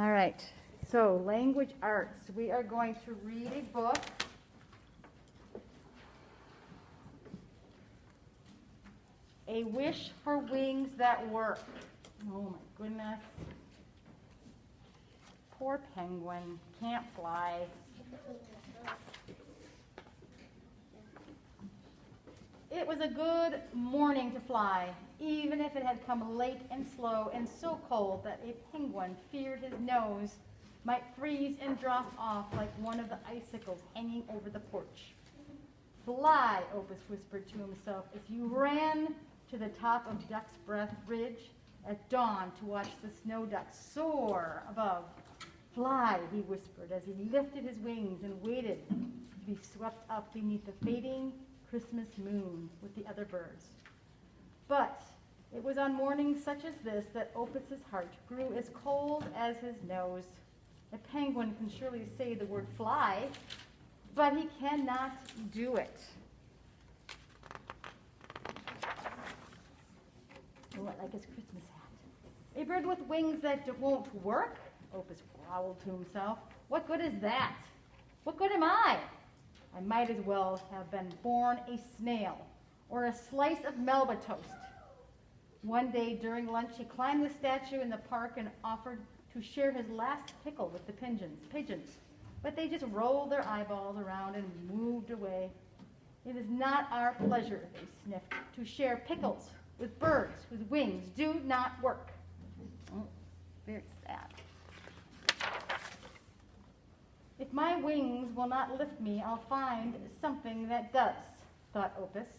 All right, so language arts. We are going to read a book. A Wish for Wings That Work. Oh my goodness. Poor penguin, can't fly. It was a good morning to fly, even if it had come late and slow and so cold that a penguin feared his nose might freeze and drop off like one of the icicles hanging over the porch. Fly, Opus whispered to himself as he ran to the top of Duck's Breath Ridge at dawn to watch the snow ducks soar above. Fly, he whispered as he lifted his wings and waited to be swept up beneath the fading Christmas moon with the other birds. But it was on mornings such as this that Opus's heart grew as cold as his nose. A penguin can surely say the word fly, but he cannot do it. Oh, I like his Christmas hat. A bird with wings that won't work? Opus growled to himself. What good is that? What good am I? I might as well have been born a snail or a slice of Melba toast. One day during lunch, he climbed the statue in the park and offered to share his last pickle with the pigeons. But they just rolled their eyeballs around and moved away. It is not our pleasure, they sniffed, to share pickles with birds whose wings do not work. Oh, very sad. If my wings will not lift me, I'll find something that does, thought Opus.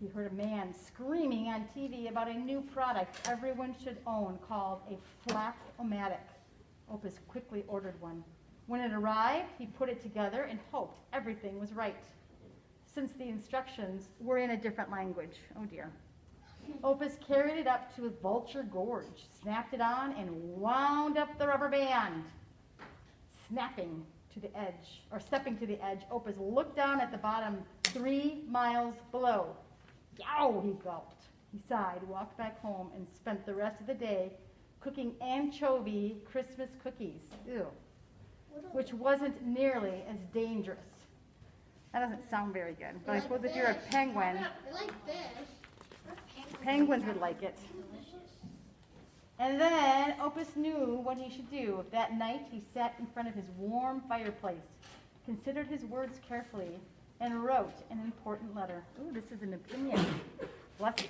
He heard a man screaming on TV about a new product everyone should own called a Flap-O-Matic. Opus quickly ordered one. When it arrived, he put it together and hoped everything was right, since the instructions were in a different language. Oh dear. Opus carried it up to Vulture Gorge, snapped it on, and wound up the rubber band. Stepping to the edge, Opus looked down at the bottom 3 miles below. Yow, he gulped. He sighed, walked back home, and spent the rest of the day cooking anchovy Christmas cookies. Ew. Which wasn't nearly as dangerous. That doesn't sound very good, but I suppose if you're a penguin, I like fish. penguins would like it. And then Opus knew what he should do. That night he sat in front of his warm fireplace, considered his words carefully, and wrote an important letter. Ooh, this is an opinion. Bless you.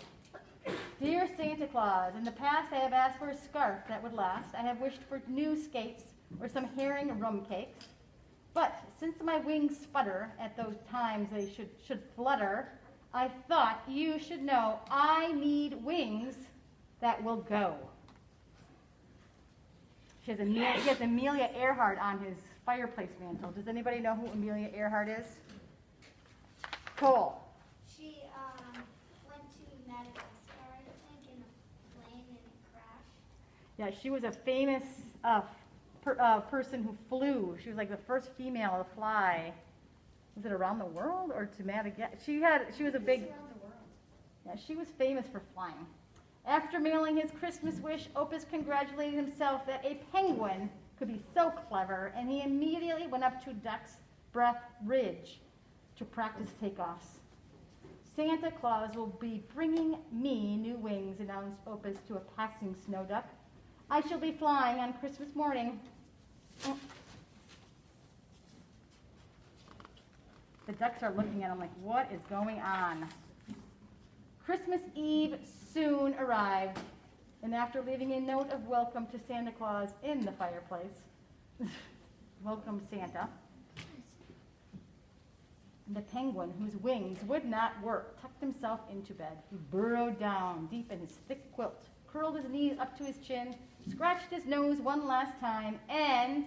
Dear Santa Claus, in the past I have asked for a scarf that would last. I have wished for new skates or some herring rum cakes. But since my wings sputter at those times they should flutter, I thought you should know I need wings that will go. He has Amelia Earhart on his fireplace mantle. Does anybody know who Amelia Earhart is? Cole. She went to Madagascar, I think, in a plane and it crashed. Yeah, she was a famous person who flew. She was like the first female to fly. Was it around the world or to Madagascar? She was a big. Around the world. Yeah, she was famous for flying. After mailing his Christmas wish, Opus congratulated himself that a penguin could be so clever, and he immediately went up to Duck's Breath Ridge to practice takeoffs. Santa Claus will be bringing me new wings, announced Opus to a passing snow duck. I shall be flying on Christmas morning. The ducks are looking at him like, what is going on? Christmas Eve soon arrived, and after leaving a note of welcome to Santa Claus in the fireplace, welcome Santa, the penguin, whose wings would not work, tucked himself into bed. He burrowed down deep in his thick quilt, curled his knees up to his chin, scratched his nose one last time, and,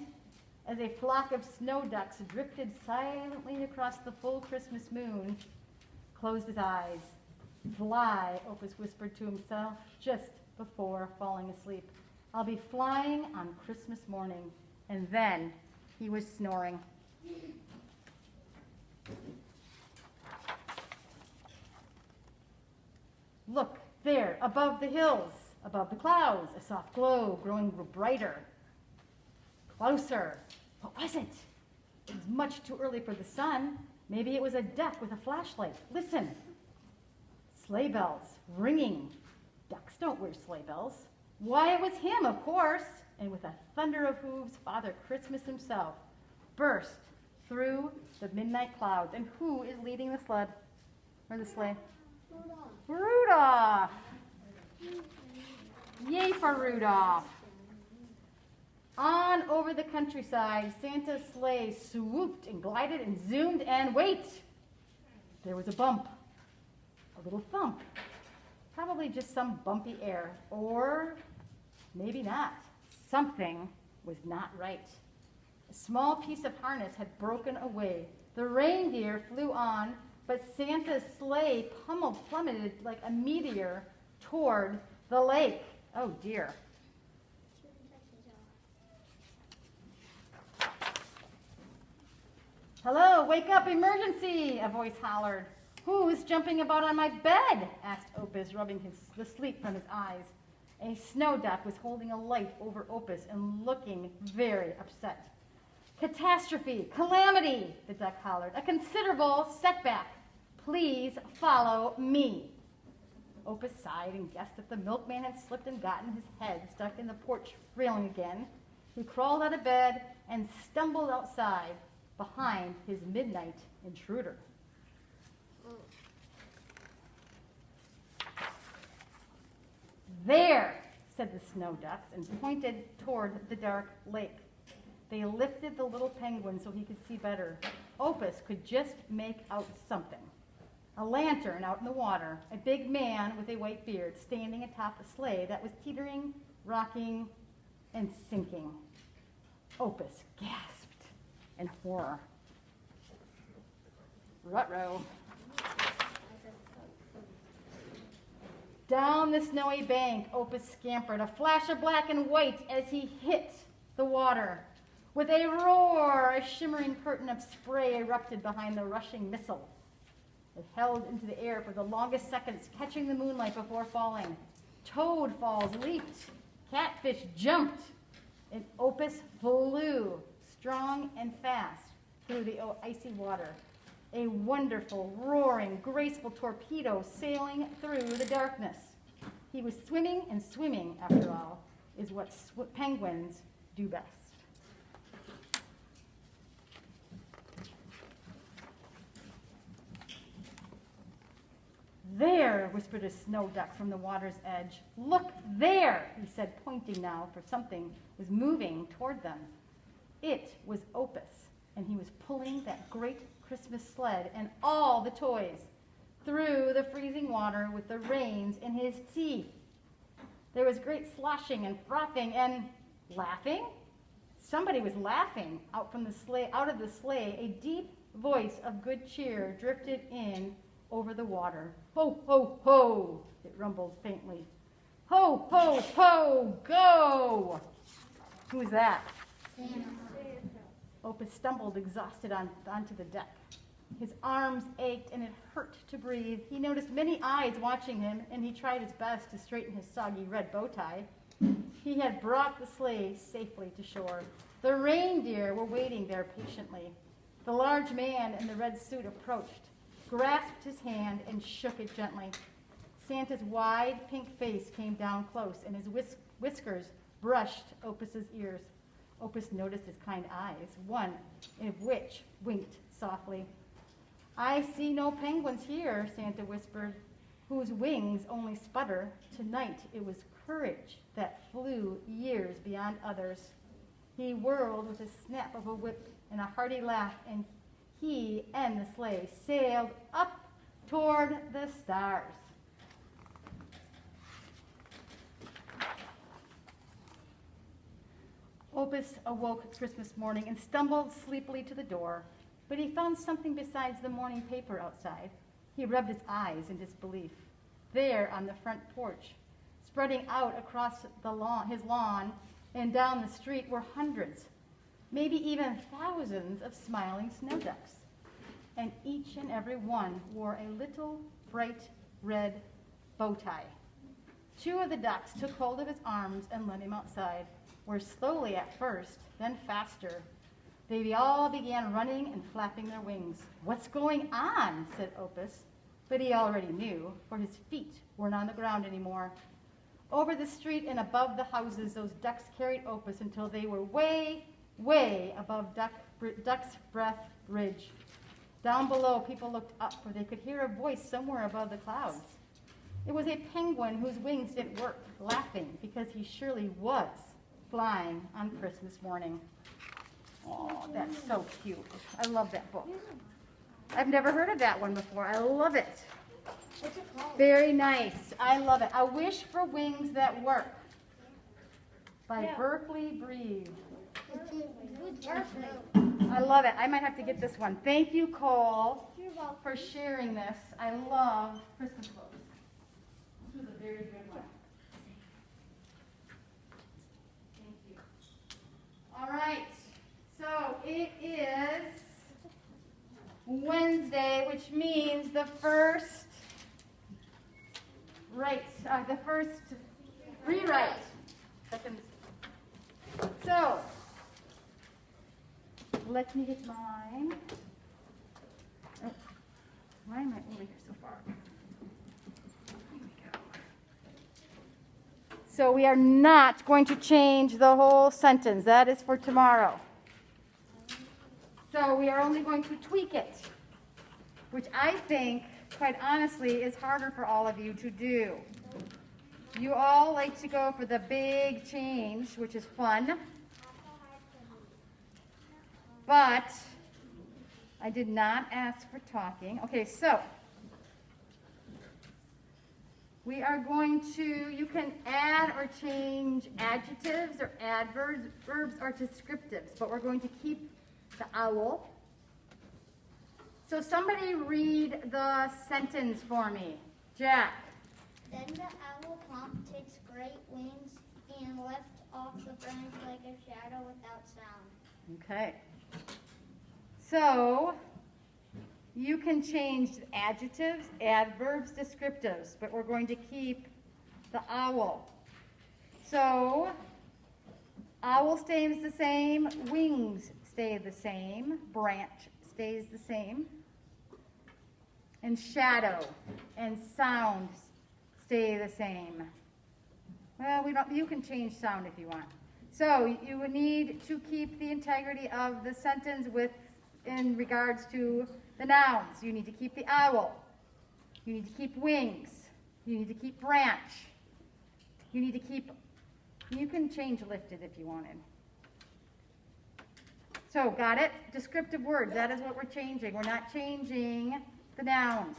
as a flock of snow ducks drifted silently across the full Christmas moon, closed his eyes. Fly, Opus whispered to himself just before falling asleep. I'll be flying on Christmas morning. And then he was snoring. Look, there, above the hills, above the clouds, a soft glow growing brighter. Closer. What was it? It was much too early for the sun. Maybe it was a duck with a flashlight. Listen. Sleigh bells ringing. Ducks don't wear sleigh bells. Why, it was him, of course. And with a thunder of hooves, Father Christmas himself burst through the midnight clouds. And who is leading the sled? Or the sleigh? Rudolph. Yay for Rudolph. On over the countryside, Santa's sleigh swooped and glided and zoomed, and wait! There was a bump, a little thump, probably just some bumpy air, or maybe not. Something was not right. A small piece of harness had broken away. The reindeer flew on, but Santa's sleigh plummeted like a meteor toward the lake. Oh dear. Hello, wake up, emergency, a voice hollered. Who's jumping about on my bed? Asked Opus, rubbing the sleep from his eyes. A snow duck was holding a light over Opus and looking very upset. Catastrophe, calamity, the duck hollered. A considerable setback. Please follow me. Opus sighed and guessed that the milkman had slipped and gotten his head stuck in the porch railing again. He crawled out of bed and stumbled outside behind his midnight intruder. There, said the snow ducks and pointed toward the dark lake. They lifted the little penguin so he could see better. Opus could just make out something. A lantern out in the water, a big man with a white beard standing atop a sleigh that was teetering, rocking, and sinking. Opus gasped in horror. Ruh-roh. Down the snowy bank, Opus scampered, a flash of black and white as he hit the water. With a roar, a shimmering curtain of spray erupted behind the rushing missile. It held into the air for the longest seconds, catching the moonlight before falling. Toad falls leaped, catfish jumped, and Opus flew, strong and fast, through the icy water. A wonderful, roaring, graceful torpedo sailing through the darkness. He was swimming, and swimming, after all, is what penguins do best. There, whispered a snow duck from the water's edge. Look there, he said, pointing now, for something was moving toward them. It was Opus, and he was pulling that great Christmas sled and all the toys through the freezing water with the reins in his teeth. There was great sloshing and frothing and laughing. Somebody was laughing out of the sleigh. A deep voice of good cheer drifted in over the water. Ho, ho, ho, it rumbled faintly. Ho, ho, ho, go! Who's that? Santa. Opus stumbled exhausted onto the deck. His arms ached and it hurt to breathe. He noticed many eyes watching him, and he tried his best to straighten his soggy red bow tie. He had brought the sleigh safely to shore. The reindeer were waiting there patiently. The large man in the red suit approached, grasped his hand, and shook it gently. Santa's wide pink face came down close, and his whiskers brushed Opus's ears. Opus noticed his kind eyes, one of which winked softly. I see no penguins here, Santa whispered, whose wings only sputter. Tonight it was courage that flew years beyond others. He whirled with a snap of a whip and a hearty laugh, and he and the sleigh sailed up toward the stars. Opus awoke Christmas morning and stumbled sleepily to the door, but he found something besides the morning paper outside. He rubbed his eyes in disbelief. There on the front porch, spreading out across his lawn and down the street, were hundreds, maybe even thousands of smiling snow ducks. And each and every one wore a little bright red bow tie. Two of the ducks took hold of his arms and led him outside. were slowly at first, then faster. They all began running and flapping their wings. "What's going on?" said Opus. But he already knew, for his feet weren't on the ground anymore. Over the street and above the houses, those ducks carried Opus until they were way, way above Duck's Breath Bridge. Down below, people looked up, for they could hear a voice somewhere above the clouds. It was a penguin whose wings didn't work, laughing because he surely was flying on Christmas morning. Oh, that's so cute. I love that book. I've never heard of that one before. I love it. What's it called? Very nice. I love it. A Wish for Wings That Work by Berkeley Breed. Who's Berkeley? I love it. I might have to get this one. Thank you, Cole, You're welcome. for sharing this. I love Christmas books. This was a very good one. Thank you. All right. So it is Wednesday, which means the first rewrite. So let me get mine. Oh, why am I over here so far? Here we go. So we are not going to change the whole sentence. That is for tomorrow. So we are only going to tweak it, which I think, quite honestly, is harder for all of you to do. You all like to go for the big change, which is fun. But I did not ask for talking. Okay, so we are going to, you can add or change adjectives or adverbs or descriptives, but we're going to keep the owl. So somebody read the sentence for me. Jack. Then the owl plumped its great wings and left off the branch like a shadow without sound. Okay. So you can change adjectives, adverbs, descriptives, but we're going to keep the owl. So owl stays the same, wings stay the same, branch stays the same, and shadow and sound stay the same. Well, you can change sound if you want. So you would need to keep the integrity of the sentence in regards to the nouns. You need to keep the owl. You need to keep wings. You need to keep branch. You can change lifted if you wanted. So, got it? Descriptive words, that is what we're changing. We're not changing the nouns.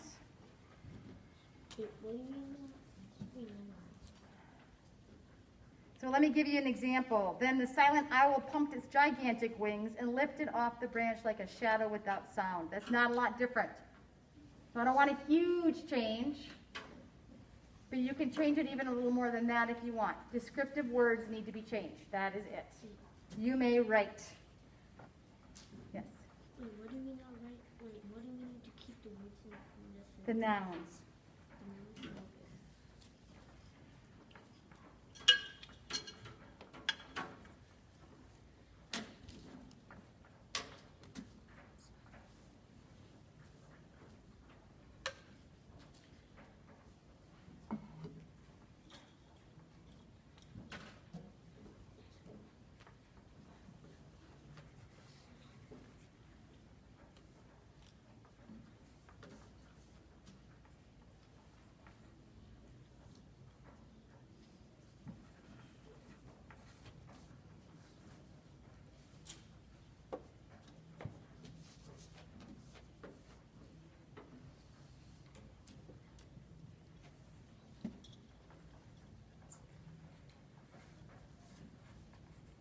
So let me give you an example. Then the silent owl pumped its gigantic wings and lifted off the branch like a shadow without sound. That's not a lot different. So I don't want a huge change, but you can change it even a little more than that if you want. Descriptive words need to be changed. That is it. You may write. Yes? Wait, what do you mean not right? Wait, what do you mean to keep the words in this? The nouns.